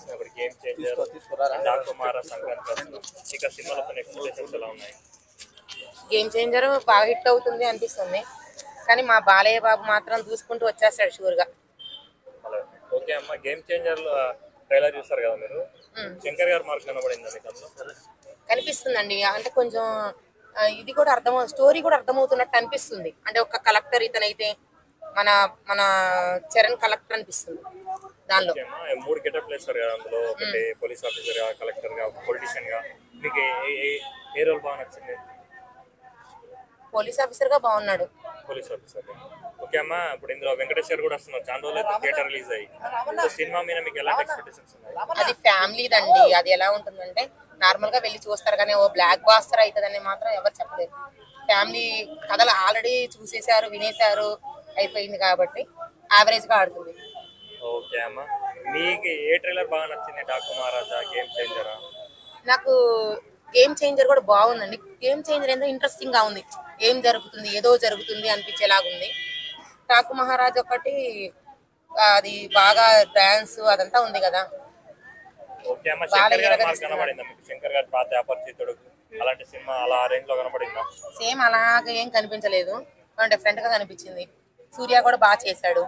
వచ్చింది ఒకటి game changer Daaku మారా సంక్రాంతి వస్తున్నాం ఇక సినిమాలో కొన్ని ఎక్స్పెక్టేషన్స్ ఎలా ఉన్నాయి? గేమ్ చేంజర్ బాగా హిట్ అవుతుంది అనిపిస్తుంది. కానీ మా బాలయ్య బాబు మాత్రం చూసుకుంటూ వచ్చేస్తాడు షూర్గా. హలో ఓకే అమ్మ, గేమ్ చేంజర్ ట్రైలర్ చూస్తారు కదా మీరు, శంకర్ గారి మార్క్ కనబడిందా మీకు అందులో? కనిపిస్తుందండి. అంటే కొంచెం ఇది కూడా స్టోరీ కూడా అర్థమవుతున్నట్టు అనిపిస్తుంది. అంటే ఒక కలెక్టర్ ఇతనైతే మన మన చరణ్ కలెక్టర్ అనిపిస్తుంది దానిలో. ఓకే అమ్మ, మూడు గెటప్ వేస్తారు కదా అందులో, ఒకటి పోలీస్ ఆఫీసర్ గా, కలెక్టర్ గా, పొలిటీషియన్ గా, మీకు ఏ రోల్ బాగా నచ్చింది? పోలీస్ ఆఫీసర్ గా బాగున్నాడు. Police officer. ఓకే అమ్మ, ఇప్పుడు ఇందులో వెంకటేష్ గారు కూడా వస్తున్నారు, చాలా రోజులు అయితే థియేటర్ రిలీజ్ అయ్యి. సో సినిమా మీద మీకు ఎలాంటి ఎక్స్పెక్టేషన్స్ ఉన్నాయి? అది ఫ్యామిలీదండి. అది ఎలా ఉంటుందంటే నార్మల్ గా వెళ్ళి చూస్తారు కానీ ఓ బ్లాక్ బాస్టర్ అవుతుందని మాత్రం ఎవరు చెప్పలేరు. ఫ్యామిలీ కథలు ఆల్రెడీ చూసేశారు, వినేశారు, అయిపోయింది కాబట్టి యావరేజ్ గా ఆడుతుంది. ఓకే అమ్మ, మీకు ఏ ట్రైలర్ బాగా నచ్చింది? డాకు మహారాజా, గేమ్ చేంజరా? నాకు గేమ్ చేంజర్ కూడా బాగుందండి. గేమ్ చేంజర్ ఏంటో ఇంట్రెస్టింగ్ గా ఉంది. ఏం జరుగుతుంది, ఏదో జరుగుతుంది అనిపించేలాగా ఉంది. టాకు మహారాజ్ ఒకటి అది బాగా డాన్స్ అదంతా ఉంది కదా. ఓకే అమ్మ, శంకర్ గారి మార్క్ కనబడిందా మీకు? శంకర్ గారి పాత అపరిచితుడు అలాంటి సినిమా అలా ఆ రేంజ్ లో కనబడిందా? సేమ్ అలాగే ఏం కనిపించలేదు, డిఫరెంట్ గా కనిపించింది. సూర్య కూడా బాగా చేశాడు.